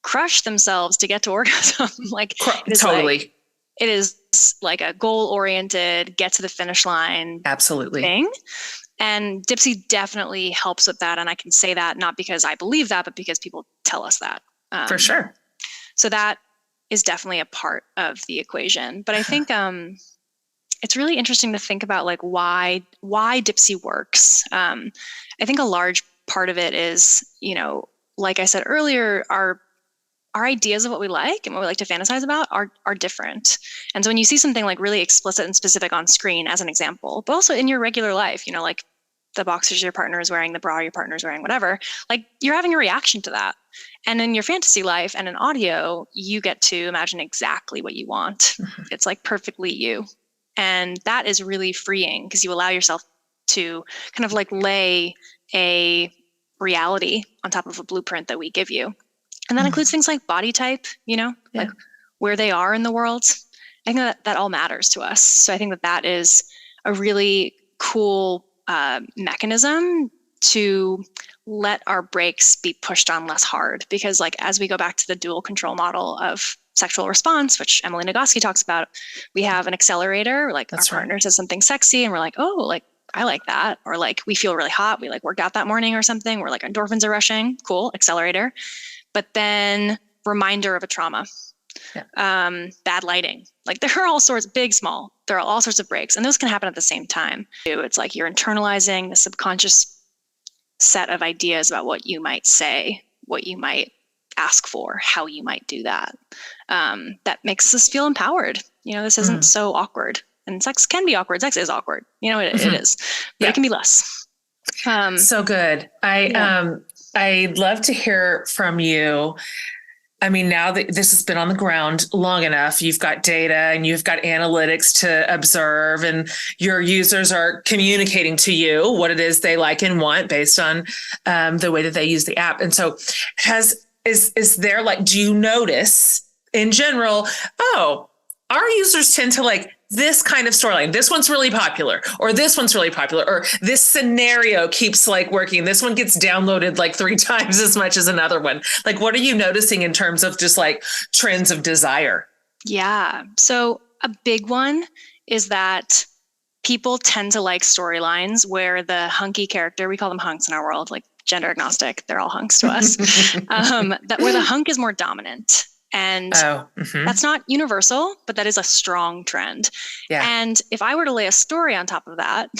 crush themselves to get to orgasm. Like, totally. It is like a goal-oriented, get to the finish line absolutely thing. And Dipsea definitely helps with that. And I can say that not because I believe that, but because people tell us that. For sure. So that is definitely a part of the equation. But I think it's really interesting to think about like why Dipsea works. I think a large part of it is, like I said earlier, our ideas of what we like and what we like to fantasize about are different. And so when you see something like really explicit and specific on screen, as an example, but also in your regular life, like the boxers your partner is wearing, the bra your partner is wearing, whatever, like you're having a reaction to that. And in your fantasy life and in audio, you get to imagine exactly what you want. It's like perfectly you. And that is really freeing because you allow yourself to kind of like lay a reality on top of a blueprint that we give you. And that includes things like body type, like where they are in the world. I think that all matters to us. So I think that is a really cool mechanism to let our brakes be pushed on less hard. Because like, as we go back to the dual control model of sexual response, which Emily Nagoski talks about, we have an accelerator, like our partner says something sexy and we're like, oh, like, I like that. Or like, we feel really hot. We like worked out that morning or something. We're like, endorphins are rushing. Cool. Accelerator. But then reminder of a trauma, bad lighting. Like there are all sorts, big, small, there are all sorts of breaks, and those can happen at the same time. It's like you're internalizing the subconscious set of ideas about what you might say, what you might ask for, how you might do that. That makes us feel empowered. This isn't so awkward, and sex can be awkward. Sex is awkward. It is, but it can be less. So good. I'd love to hear from you. I mean, now that this has been on the ground long enough, you've got data and you've got analytics to observe, and your users are communicating to you what it is they like and want based on the way that they use the app. And so is there like, do you notice in general, our users tend to like this kind of storyline. This one's really popular, or this one's really popular, or this scenario keeps like working. This one gets downloaded like 3 times as much as another one. Like, what are you noticing in terms of just like trends of desire? Yeah. So a big one is that people tend to like storylines where the hunky character, we call them hunks in our world, like gender agnostic, they're all hunks to us, that where the hunk is more dominant. And that's not universal, but that is a strong trend. Yeah. And if I were to lay a story on top of that,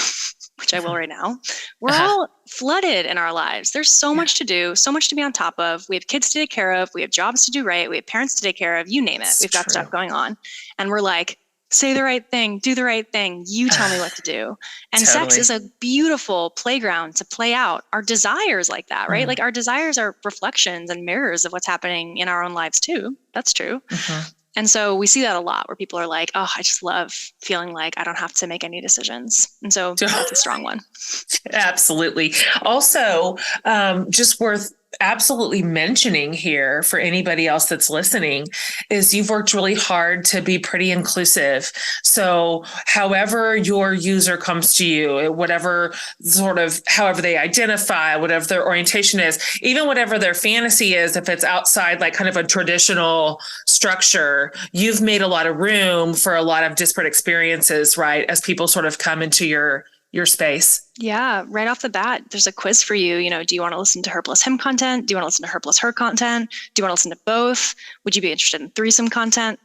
which I will right now, we're all flooded in our lives. There's so much to do, so much to be on top of. We have kids to take care of. We have jobs to do right. We have parents to take care of. You name it. We've got stuff going on. And we're like, say the right thing, do the right thing. You tell me what to do. And sex is a beautiful playground to play out our desires like that, right? Like our desires are reflections and mirrors of what's happening in our own lives too. That's true. And so we see that a lot where people are like, oh, I just love feeling like I don't have to make any decisions. And so that's a strong one. Absolutely. Also, just worth absolutely mentioning here for anybody else that's listening is you've worked really hard to be pretty inclusive. So however your user comes to you, whatever however they identify, whatever their orientation is, even whatever their fantasy is, if it's outside like kind of a traditional structure, you've made a lot of room for a lot of disparate experiences, right? As people sort of come into your space. Yeah, right off the bat, there's a quiz for you. Do you want to listen to her plus him content? Do you want to listen to her plus her content? Do you want to listen to both? Would you be interested in threesome content?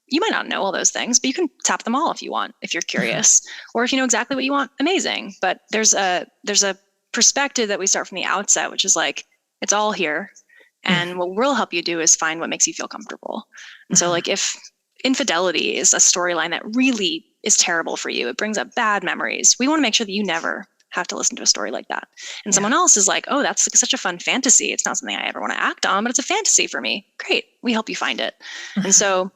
You might not know all those things, but you can tap them all if you want, if you're curious, or if you know exactly what you want, amazing. But there's a perspective that we start from the outset, which is like, it's all here. And what we'll help you do is find what makes you feel comfortable. And so like if infidelity is a storyline that really is terrible for you, it brings up bad memories, we want to make sure that you never have to listen to a story like that. And someone else is like, oh, that's such a fun fantasy. It's not something I ever want to act on, but it's a fantasy for me. Great. We help you find it. And so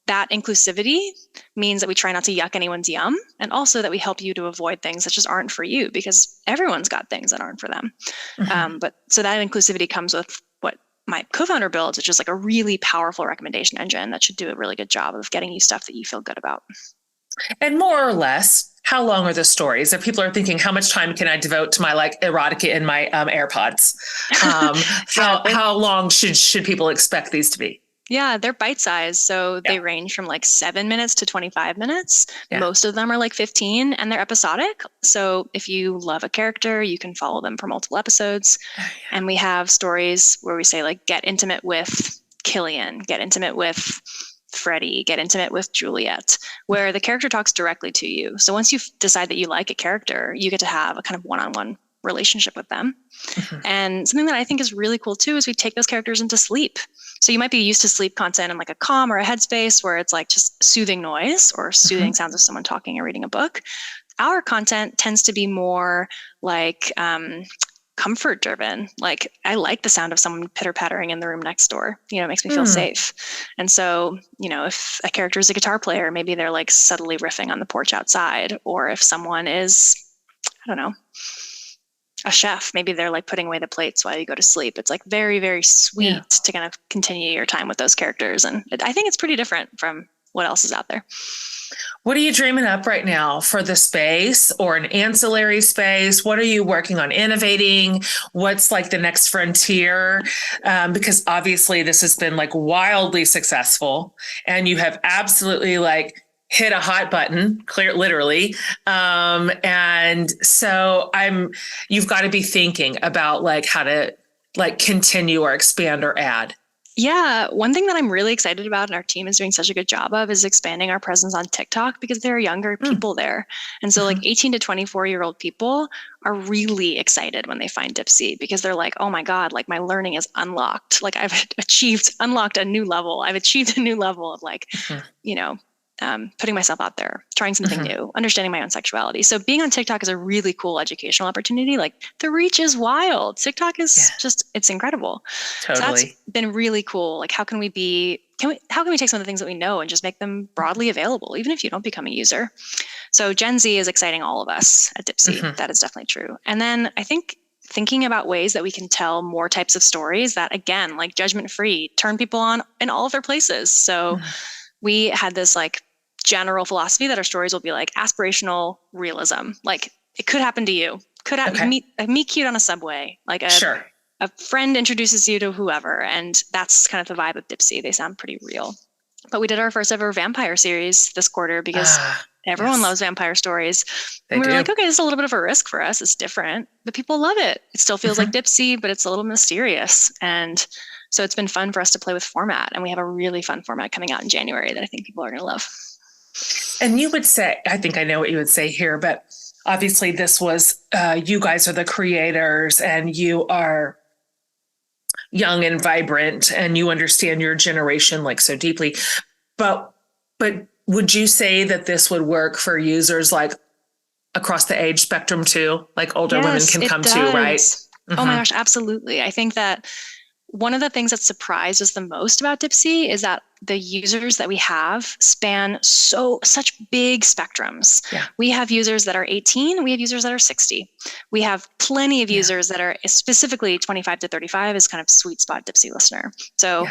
that inclusivity means that we try not to yuck anyone's yum, and also that we help you to avoid things that just aren't for you, because everyone's got things that aren't for them. But so that inclusivity comes with what my co-founder builds, which is like a really powerful recommendation engine that should do a really good job of getting you stuff that you feel good about. And more or less, how long are the stories? If people are thinking, how much time can I devote to my like erotica in my AirPods? How long should people expect these to be? Yeah, they're bite-sized. So they range from like 7 minutes to 25 minutes. Yeah. Most of them are like 15, and they're episodic. So if you love a character, you can follow them for multiple episodes. And we have stories where we say like, get intimate with Killian, get intimate with Freddie, get intimate with Juliet, where the character talks directly to you. So once you decide that you like a character, you get to have a kind of one-on-one relationship with them. And something that I think is really cool too is we take those characters into sleep. So you might be used to sleep content in like a Calm or a Headspace where it's like just soothing noise or soothing sounds of someone talking or reading a book. Our content tends to be more like comfort driven. Like I like the sound of someone pitter pattering in the room next door, it makes me feel safe. And so, if a character is a guitar player, maybe they're like subtly riffing on the porch outside. Or if someone is, I don't know, a chef, maybe they're like putting away the plates while you go to sleep. It's like very, very sweet to kind of continue your time with those characters. And I think it's pretty different from what else is out there. What are you dreaming up right now for the space or an ancillary space? What are you working on innovating? What's like the next frontier? Because obviously this has been like wildly successful, and you have absolutely like hit a hot button, literally. And so you've got to be thinking about like how to like continue or expand or add. Yeah. One thing that I'm really excited about, and our team is doing such a good job of, is expanding our presence on TikTok, because there are younger people there. And so like 18 to 24-year-old people are really excited when they find Dipsea, because they're like, oh my God, like my learning is unlocked. Like I've unlocked a new level. I've achieved a new level of like, putting myself out there, trying something new, understanding my own sexuality. So being on TikTok is a really cool educational opportunity. Like the reach is wild. TikTok is it's incredible. Totally. So that's been really cool. Like how can we take some of the things that we know and just make them broadly available, even if you don't become a user? So Gen Z is exciting all of us at Dipsea. That is definitely true. And then I think thinking about ways that we can tell more types of stories that, again, like judgment-free, turn people on in all of their places. So we had this like general philosophy that our stories will be like aspirational realism. Like it could happen to you. Could meet cute on a subway. Like a friend introduces you to whoever, and that's kind of the vibe of Dipsea. They sound pretty real. But we did our first ever vampire series this quarter because everyone loves vampire stories. And we were like, okay, this is a little bit of a risk for us. It's different, but people love it. It still feels like Dipsea, but it's a little mysterious. And so it's been fun for us to play with format. And we have a really fun format coming out in January that I think people are going to love. And you would say, I think I know what you would say here, but obviously this was, you guys are the creators and you are young and vibrant and you understand your generation like so deeply. But would you say that this would work for users like across the age spectrum too? Like older women can come too, right? Oh my gosh, absolutely. I think that one of the things that surprised us the most about Dipsea is that the users that we have span such big spectrums. Yeah. We have users that are 18. We have users that are 60. We have plenty of users that are specifically 25 to 35 is kind of sweet spot Dipsea listener. So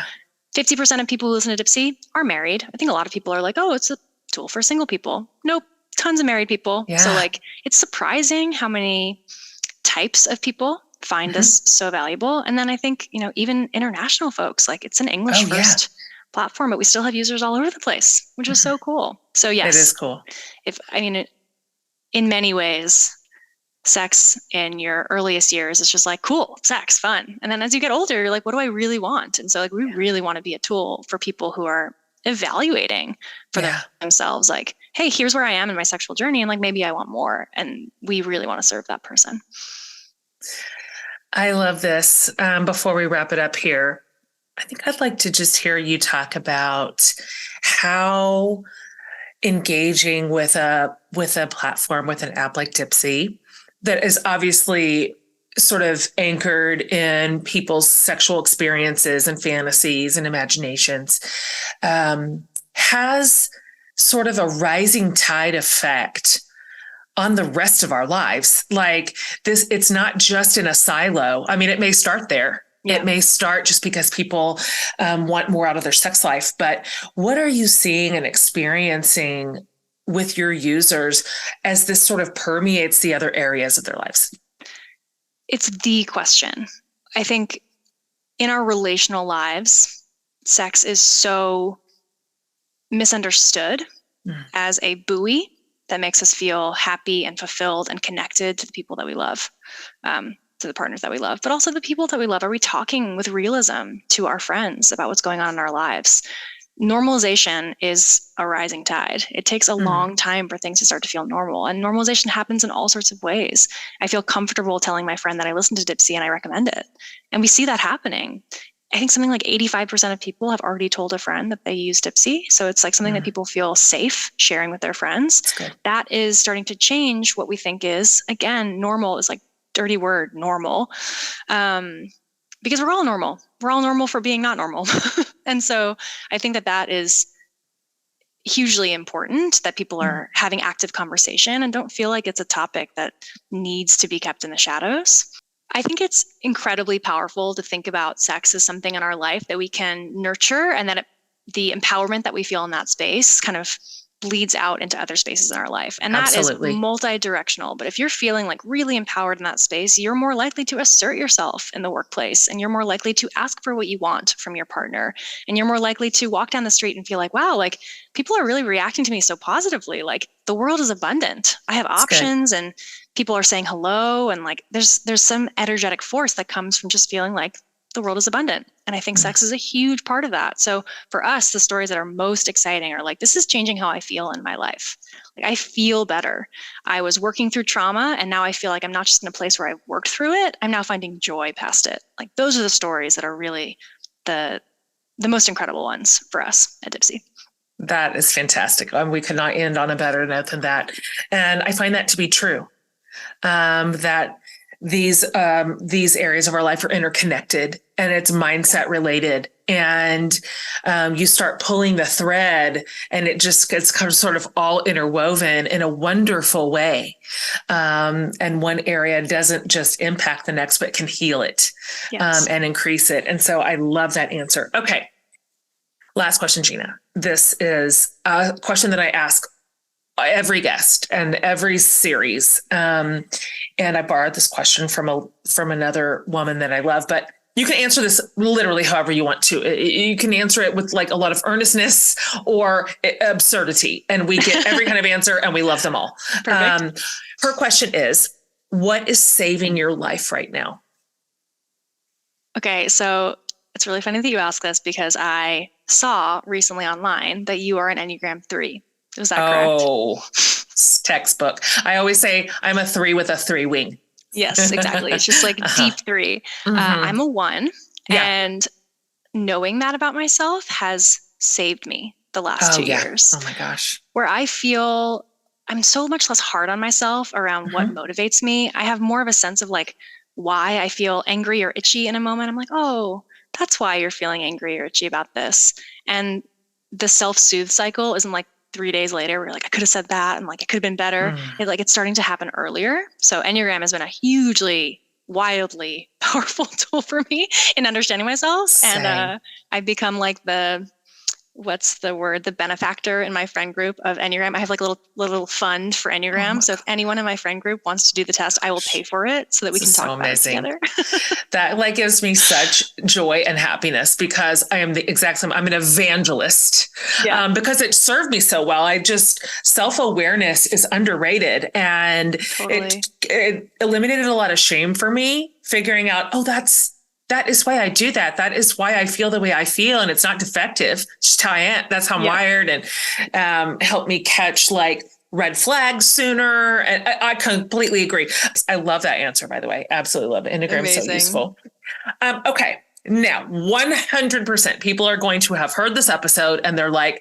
50% of people who listen to Dipsea are married. I think a lot of people are like, oh, it's a tool for single people. Nope. Tons of married people. Yeah. So like, it's surprising how many types of people find this so valuable. And then I think, even international folks, like it's an English first platform, but we still have users all over the place, which is so cool. So yes, it is cool. In many ways, sex in your earliest years is just like, cool, sex, fun. And then as you get older, you're like, what do I really want? And so like, we really want to be a tool for people who are evaluating for themselves. Like, hey, here's where I am in my sexual journey. And like, maybe I want more. And we really want to serve that person. I love this. Before we wrap it up here, I think I'd like to just hear you talk about how engaging with a platform, with an app like Dipsea, that is obviously sort of anchored in people's sexual experiences and fantasies and imaginations, has sort of a rising tide effect on the rest of our lives. Like this, it's not just in a silo. I mean, it may start there. Yeah. It may start just because people want more out of their sex life. But what are you seeing and experiencing with your users as this sort of permeates the other areas of their lives? It's the question. I think in our relational lives, sex is so misunderstood as a buoy that makes us feel happy and fulfilled and connected to the people that we love, to the partners that we love, but also the people that we love. Are we talking with realism to our friends about what's going on in our lives? Normalization is a rising tide. It takes a long time for things to start to feel normal. And normalization happens in all sorts of ways. I feel comfortable telling my friend that I listen to Dipsea and I recommend it. And we see that happening. I think something like 85% of people have already told a friend that they use Dipsea. So it's like something that people feel safe sharing with their friends. That is starting to change what we think is, again, normal is like dirty word, normal. Because we're all normal. We're all normal for being not normal. And so I think that is hugely important, that people are having active conversation and don't feel like it's a topic that needs to be kept in the shadows. I think it's incredibly powerful to think about sex as something in our life that we can nurture, and that the empowerment that we feel in that space kind of bleeds out into other spaces in our life. And that is multi-directional. But if you're feeling like really empowered in that space, you're more likely to assert yourself in the workplace, and you're more likely to ask for what you want from your partner. And you're more likely to walk down the street and feel like, wow, like people are really reacting to me so positively. Like the world is abundant. I have options and people are saying hello. And like, there's some energetic force that comes from just feeling like the world is abundant. And I think sex is a huge part of that. So for us, the stories that are most exciting are like, this is changing how I feel in my life. Like I feel better. I was working through trauma and now I feel like I'm not just in a place where I worked through it. I'm now finding joy past it. Like those are the stories that are really the most incredible ones for us at Dipsea. That is fantastic. We could not end on a better note than that. And I find that to be true, that these areas of our life are interconnected and it's mindset related. And you start pulling the thread and it just gets kind of sort of all interwoven in a wonderful way. And one area doesn't just impact the next, but can heal it and increase it. And so I love that answer. Okay. Last question, Gina. This is a question that I ask every guest and every series. And I borrowed this question from another woman that I love, but you can answer this literally however you want to. You can answer it with like a lot of earnestness or absurdity, and we get every kind of answer and we love them all. Her question is, what is saving your life right now? Okay. So it's really funny that you ask this because I saw recently online that you are an Enneagram 3. Is that correct? Oh, textbook. I always say I'm a 3 with a 3 wing. Yes, exactly. It's just like deep 3. I'm a 1. And knowing that about myself has saved me the last 2 years. Oh my gosh. Where I feel I'm so much less hard on myself around what motivates me. I have more of a sense of like why I feel angry or itchy in a moment. I'm like, oh, that's why you're feeling angry or itchy about this. And the self-soothe cycle isn't like 3 days later, we're like, I could have said that. And like, it could have been better. It's starting to happen earlier. So Enneagram has been a hugely, wildly powerful tool for me in understanding myself. Same. And I've become like the benefactor in my friend group of Enneagram. I have like a little fund for Enneagram. So if anyone in my friend group wants to do the test, I will pay for it so that we can talk about it together. That like gives me such joy and happiness because I am the exact same. I'm an evangelist because it served me so well. Self-awareness is underrated, and it eliminated a lot of shame for me, figuring out, that is why I do that. That is why I feel the way I feel. And it's not defective. It's just how I am. That's how I'm wired, and help me catch like red flags sooner. And I completely agree. I love that answer, by the way. Absolutely love it. Enneagram is so useful. Okay. Now, 100% people are going to have heard this episode and they're like,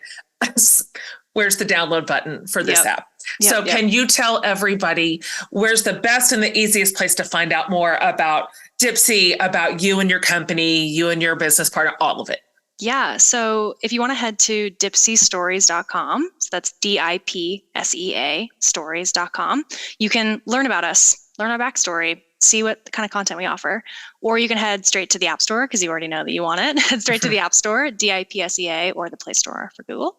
where's the download button for this app? So can you tell everybody where's the best and the easiest place to find out more about Dipsea, about you and your company, you and your business partner, all of it? Yeah. So if you want to head to dipseastories.com, so that's DIPSEA stories.com, you can learn about us, learn our backstory, see what kind of content we offer, or you can head straight to the App Store because you already know that you want it. Head straight to the App Store, DIPSEA, or the Play Store for Google.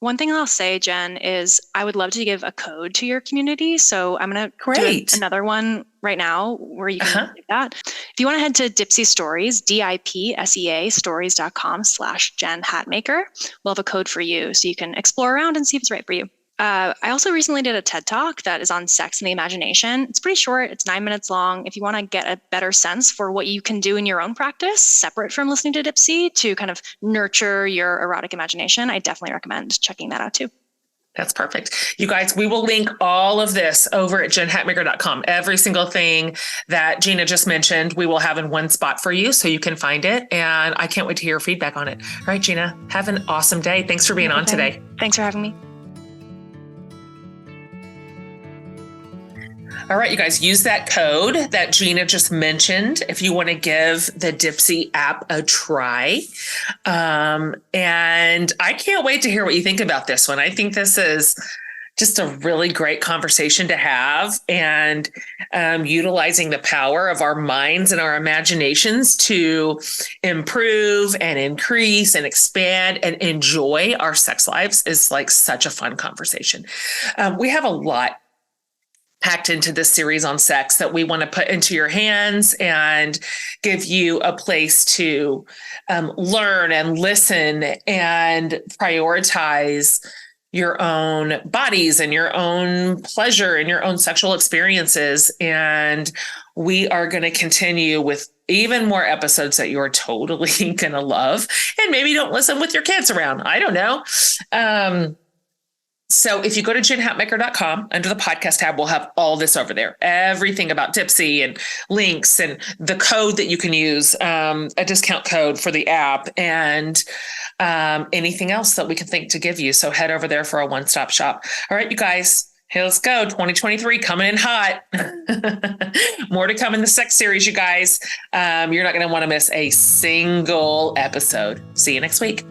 One thing I'll say, Jen, is I would love to give a code to your community. So I'm going to do another one right now where you can do that. If you want to head to Dipsea Stories, DIPSEA stories.com/Jen Hatmaker, we'll have a code for you so you can explore around and see if it's right for you. I also recently did a TED Talk that is on sex and the imagination. It's pretty short. It's 9 minutes long. If you want to get a better sense for what you can do in your own practice, separate from listening to Dipsea, to kind of nurture your erotic imagination, I definitely recommend checking that out too. That's perfect. You guys, we will link all of this over at jenhatmaker.com. Every single thing that Gina just mentioned, we will have in one spot for you so you can find it. And I can't wait to hear your feedback on it. All right, Gina, have an awesome day. Thanks for being on today. Thanks for having me. All right, you guys, use that code that Gina just mentioned if you want to give the Dipsea app a try. And I can't wait to hear what you think about this one. I think this is just a really great conversation to have, and utilizing the power of our minds and our imaginations to improve and increase and expand and enjoy our sex lives is like such a fun conversation. We have a lot packed into this series on sex that we want to put into your hands and give you a place to learn and listen and prioritize your own bodies and your own pleasure and your own sexual experiences. And we are going to continue with even more episodes that you're totally going to love, and maybe don't listen with your kids around. I don't know. So if you go to jenhatmaker.com, under the podcast tab, we'll have all this over there. Everything about Dipsea and links and the code that you can use, a discount code for the app, and anything else that we can think to give you. So head over there for a one-stop shop. All right, you guys, hey, let's go. 2023 coming in hot. More to come in the sex series, you guys. You're not going to want to miss a single episode. See you next week.